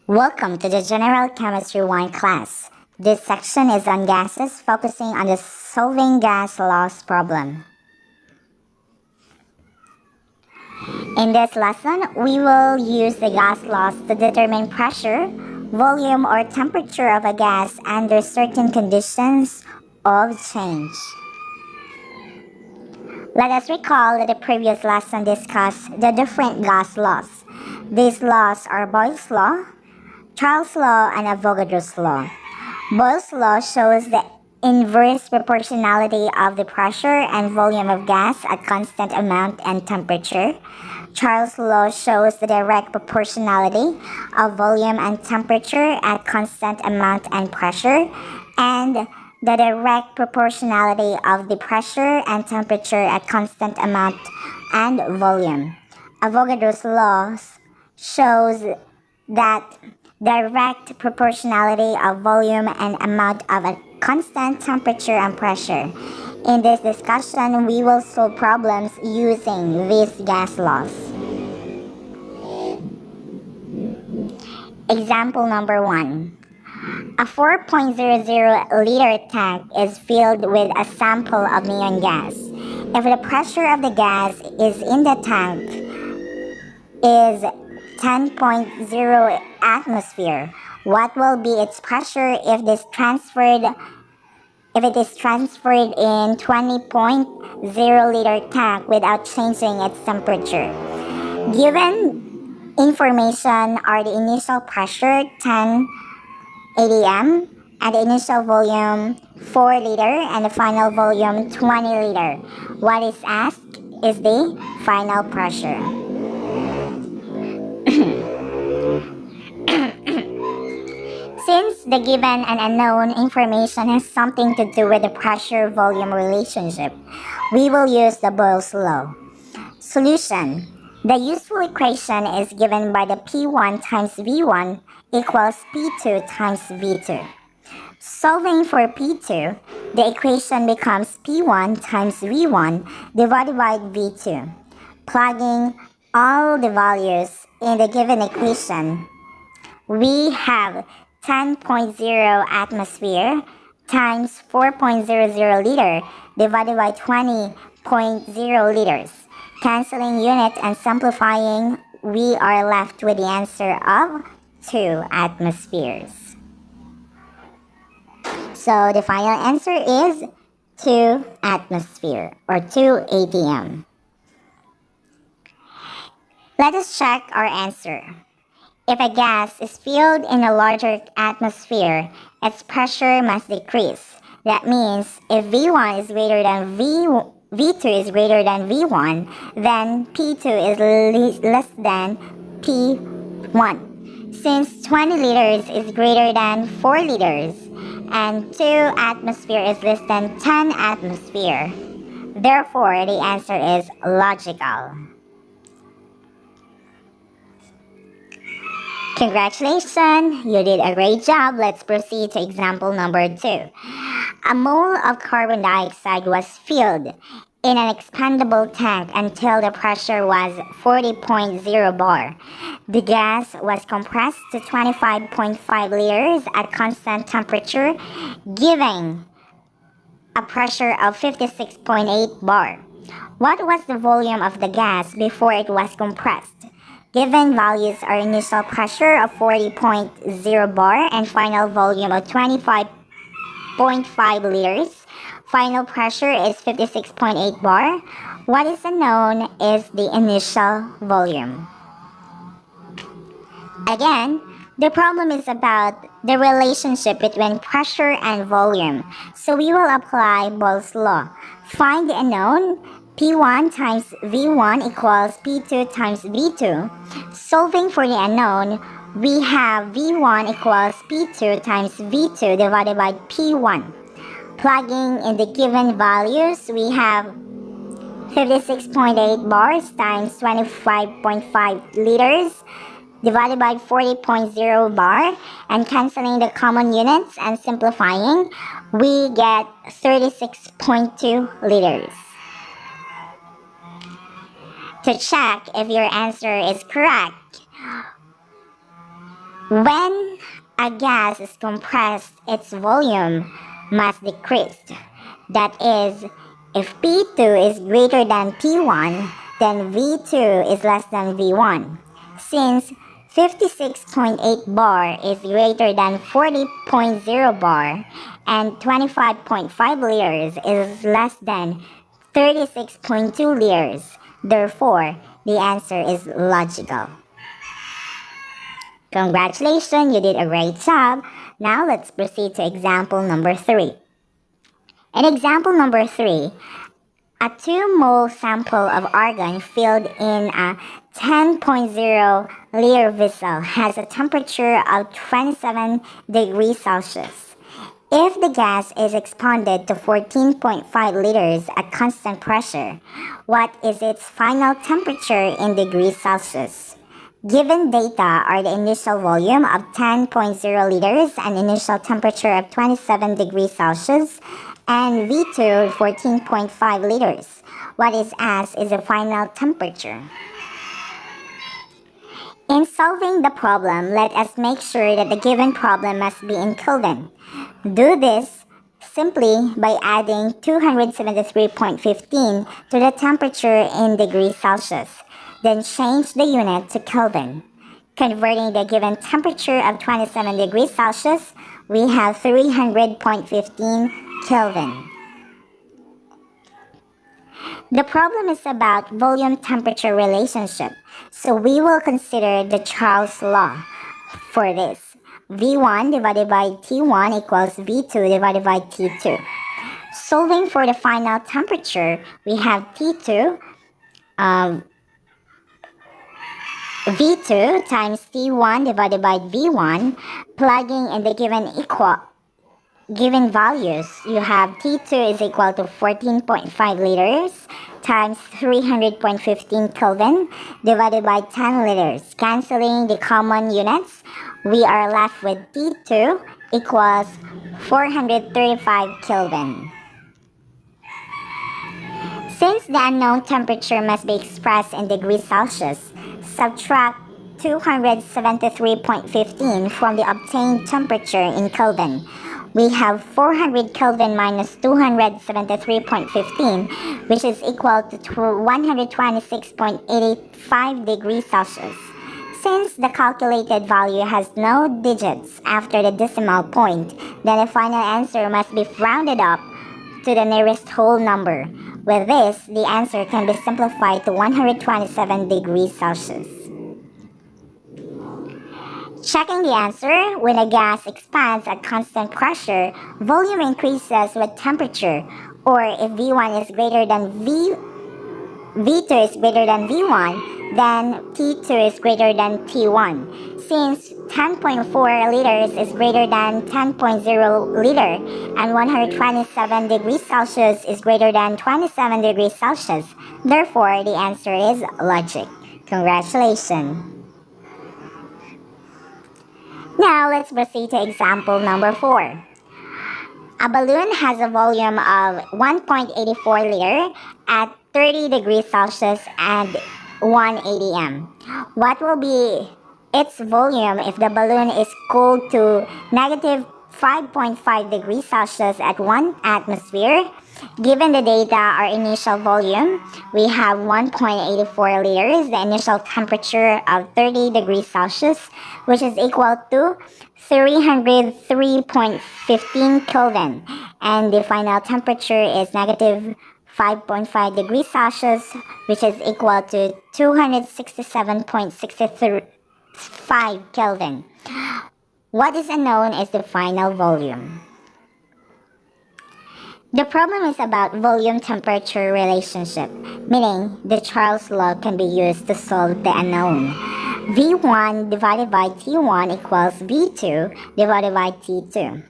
Welcome to the General Chemistry 1 class. This section is on gases, focusing on the solving gas laws problem. In this lesson, we will use the gas laws to determine pressure, volume, or temperature of a gas under certain conditions of change. Let us recall that the previous lesson discussed the different gas laws. These laws are Boyle's law, Charles' law, and Avogadro's law. Boyle's law shows the inverse proportionality of the pressure and volume of gas at constant amount and temperature. Charles' law shows the direct proportionality of volume and temperature at constant amount and pressure, and the direct proportionality of the pressure and temperature at constant amount and volume. Avogadro's law shows that direct proportionality of volume and amount of a constant temperature and pressure. In this discussion, we will solve problems using these gas laws. Example number 1. A 4.00 liter tank is filled with a sample of neon gas. If the pressure of the gas is in the tank is 10.0 atmosphere, what will be its pressure if it is transferred in 20.0 liter tank without changing its temperature? Given information are the initial pressure 10 atm and the initial volume 4 liter and the final volume 20 liter. What is asked is the final pressure. Since the given and unknown information has something to do with the pressure-volume relationship, we will use the Boyle's law. Solution. The useful equation is given by the P1 times V1 equals P2 times V2. Solving for P2, the equation becomes P1 times V1 divided by V2. Plugging all the values in the given equation, we have 10.0 atmosphere times 4.00 liter divided by 20.0 liters. Canceling unit and simplifying, we are left with the answer of 2 atmospheres. So the final answer is 2 atmosphere or 2 atm. Let us check our answer. If a gas is filled in a larger atmosphere, its pressure must decrease. That means if V1 is greater than V2 is greater than V1, then P2 is less than P1. Since 20 liters is greater than 4 liters and 2 atmosphere is less than 10 atmosphere, therefore the answer is logical. Congratulations, you did a great job. Let's proceed to example number 2. A mole of carbon dioxide was filled in an expandable tank until the pressure was 40.0 bar. The gas was compressed to 25.5 liters at constant temperature, giving a pressure of 56.8 bar. What was the volume of the gas before it was compressed? Given values are initial pressure of 40.0 bar and final volume of 25.5 liters. Final pressure is 56.8 bar. What is unknown is the initial volume. Again, the problem is about the relationship between pressure and volume. So we will apply Boyle's law. Find the unknown. P1 times V1 equals P2 times V2. Solving for the unknown, we have V1 equals P2 times V2 divided by P1. Plugging in the given values, we have 56.8 bars times 25.5 liters divided by 40.0 bar, and canceling the common units and simplifying, we get 36.2 liters. To check if your answer is correct, When a gas is compressed, its volume must decrease. That is, if P2 is greater than P1, then V2 is less than V1. Since 56.8 bar is greater than 40.0 bar and 25.5 liters is less than 36.2 liters, therefore, the answer is logical. Congratulations, you did a great job. Now let's proceed to example number 3. In example number 3, a 2-mole sample of argon filled in a 10.0 liter vessel has a temperature of 27 degrees Celsius. If the gas is expanded to 14.5 liters at constant pressure, what is its final temperature in degrees Celsius? Given data are the initial volume of 10.0 liters and initial temperature of 27 degrees Celsius and V2 14.5 liters. What is asked is the final temperature. In solving the problem, let us make sure that the given problem must be in Kelvin. Do this simply by adding 273.15 to the temperature in degrees Celsius. Then change the unit to Kelvin. Converting the given temperature of 27 degrees Celsius, we have 300.15 Kelvin. The problem is about volume-temperature relationship, so we will consider the Charles law for this. V1 divided by T1 equals V2 divided by T2. Solving for the final temperature, we have T2 V2 times T1 divided by V1, plugging in the given values, you have T2 is equal to 14.5 liters times 300.15 Kelvin divided by 10 liters. Canceling the common units, we are left with T2 equals 435 Kelvin. Since the unknown temperature must be expressed in degrees Celsius, subtract 273.15 from the obtained temperature in Kelvin. We have 400 Kelvin minus 273.15, which is equal to 126.85 degrees Celsius. Since the calculated value has no digits after the decimal point, then the final answer must be rounded up to the nearest whole number. With this, the answer can be simplified to 127 degrees Celsius. Checking the answer, when a gas expands at constant pressure, volume increases with temperature, or if V1 is greater than V2 is greater than V1, then T2 is greater than T1. Since 10.4 liters is greater than 10.0 liter and 127 degrees Celsius is greater than 27 degrees Celsius, therefore the answer is logic. Congratulations! Now let's proceed to example number 4. A balloon has a volume of 1.84 liter at 30 degrees Celsius and 180 m. What will be its volume if the balloon is cooled to negative 5.5 degrees Celsius at 1 atmosphere? Given the data, our initial volume, we have 1.84 liters, the initial temperature of 30 degrees Celsius, which is equal to 303.15 Kelvin, and the final temperature is negative 5.5 degrees Celsius, which is equal to 267.65 Kelvin. What is unknown is the final volume. The problem is about volume-temperature relationship, meaning the Charles law can be used to solve the unknown. V1 divided by T1 equals V2 divided by T2.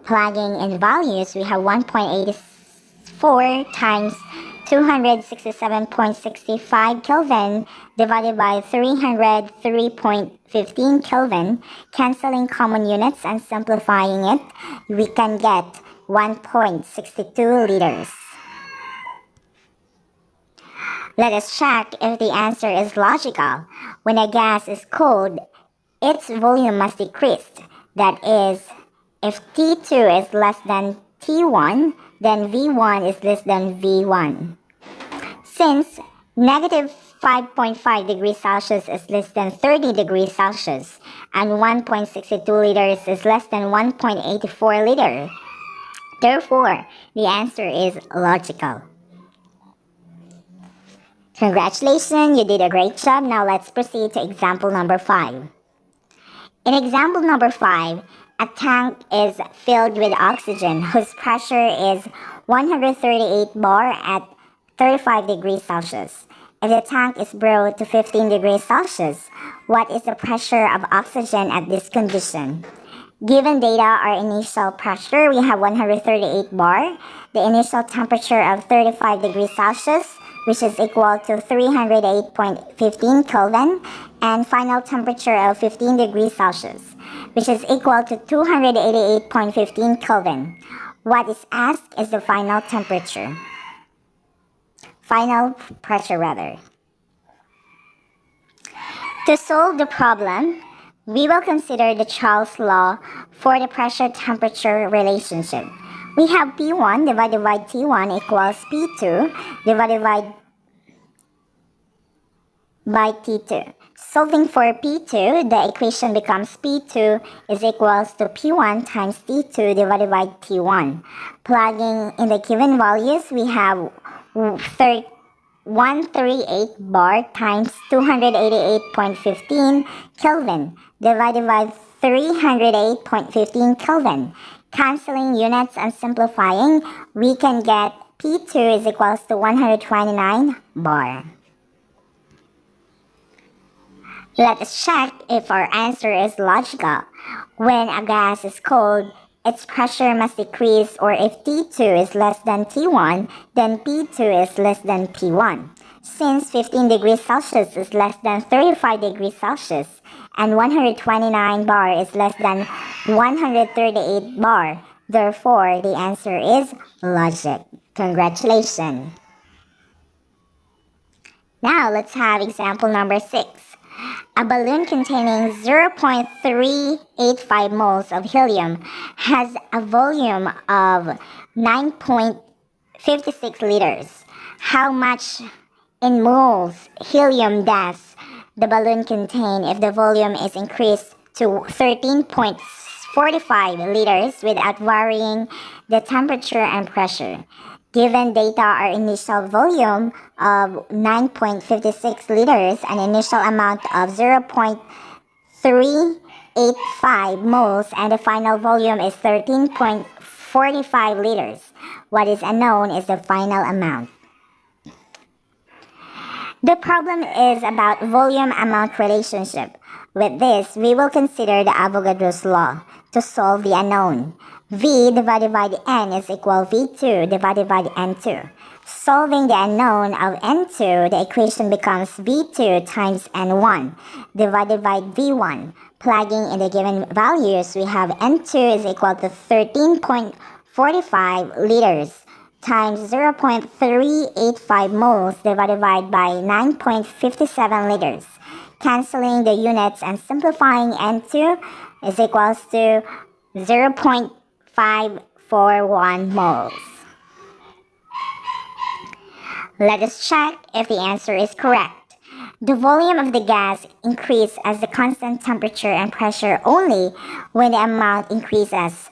Plugging in values, we have 1.84 times 267.65 Kelvin divided by 303.15 Kelvin. Canceling common units and simplifying it, we can get 1.62 liters. Let us check if the answer is logical. When a gas is cooled its volume must decrease. That is, if T2 is less than T1, then V1 is less than V1. Since negative 5.5 degrees Celsius is less than 30 degrees Celsius and 1.62 liters is less than 1.84 liter, therefore, the answer is logical. Congratulations, you did a great job. Now let's proceed to example number 5. In example number 5, a tank is filled with oxygen whose pressure is 138 bar at 35 degrees Celsius. If the tank is brought to 15 degrees Celsius, what is the pressure of oxygen at this condition? Given data, our initial pressure, we have 138 bar, the initial temperature of 35 degrees Celsius, which is equal to 308.15 Kelvin, and final temperature of 15 degrees Celsius, which is equal to 288.15 Kelvin. What is asked is the final temperature. Final pressure rather. To solve the problem, we will consider the Charles law for the pressure-temperature relationship. We have P1 divided by T1 equals P2 divided by T2. Solving for P2, the equation becomes P2 is equals to P1 times T2 divided by T1. Plugging in the given values, we have 138 bar times 288.15 Kelvin divided by 308.15 Kelvin. Canceling units and simplifying, we can get P2 is equals to 129 bar. Let us check if our answer is logical. When a gas is cold, its pressure must decrease, or if T2 is less than T1, then P2 is less than P1. Since 15 degrees Celsius is less than 35 degrees Celsius, and 129 bar is less than 138 bar, therefore the answer is logic. Congratulations! Now let's have example number 6. A balloon containing 0.385 moles of helium has a volume of 9.56 liters. How much in moles helium does the balloon contain if the volume is increased to 13.45 liters without varying the temperature and pressure? Given data, our initial volume of 9.56 liters, an initial amount of 0.385 moles, and the final volume is 13.45 liters. What is unknown is the final amount. The problem is about volume-amount relationship. With this, we will consider the Avogadro's law to solve the unknown. V divided by the N is equal V2 divided by the N2. Solving the unknown of N2, the equation becomes V2 times N1 divided by V1. Plugging in the given values, we have N2 is equal to 13.45 liters times 0.385 moles divided by 9.57 liters. Canceling the units and simplifying N2 is equals to 0.541 moles. Let us check if the answer is correct. The volume of the gas increases as the constant temperature and pressure only when the amount increases.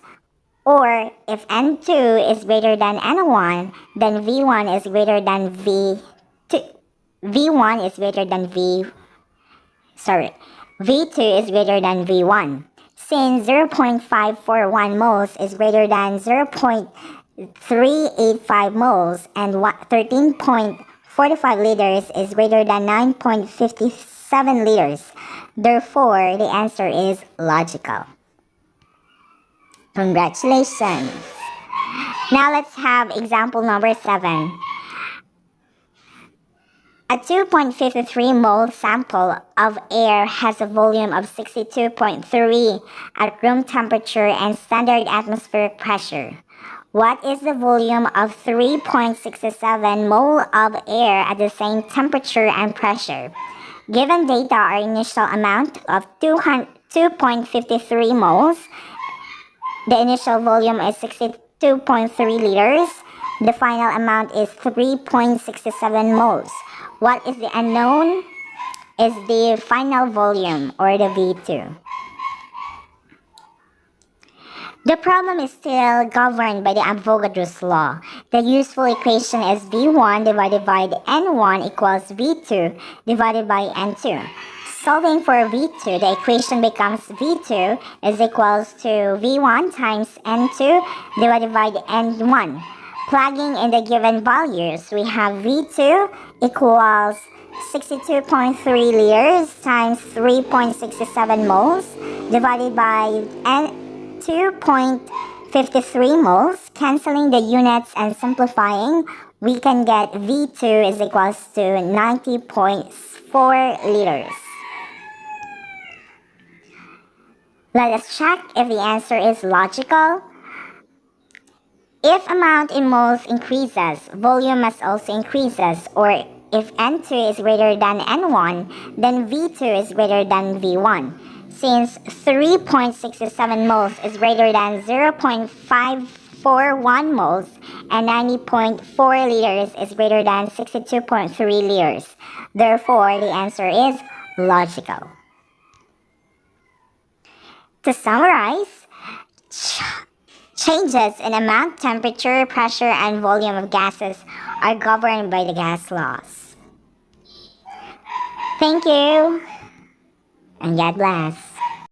Or if N2 is greater than N1, then V1 is greater than V2. V1 is greater than V2 is greater than V1. Since 0.541 moles is greater than 0.385 moles and 13.45 liters is greater than 9.57 liters, therefore the answer is logical. Congratulations! Now let's have example number 7. A 2.53 mole sample of air has a volume of 62.3 at room temperature and standard atmospheric pressure. What is the volume of 3.67 mole of air at the same temperature and pressure? Given data, our initial amount of 2.53 moles. The initial volume is 62.3 liters. The final amount is 3.67 moles. What is the unknown? Is the final volume, or the V2. The problem is still governed by the Avogadro's law. The useful equation is V1 divided by N1 equals V2 divided by N2. Solving for V2, the equation becomes V2 is equals to V1 times N2 divided by N1. Plugging in the given values, we have V2 equals 62.3 liters times 3.67 moles divided by N2.53 moles. Canceling the units and simplifying, we can get V2 is equals to 90.4 liters. Let us check if the answer is logical. If amount in moles increases, volume must also increases, or if N2 is greater than N1, then V2 is greater than V1. Since 3.67 moles is greater than 0.541 moles and 90.4 liters is greater than 62.3 liters. Therefore, the answer is logical. To summarize, changes in amount, temperature, pressure, and volume of gases are governed by the gas laws. Thank you, and God bless.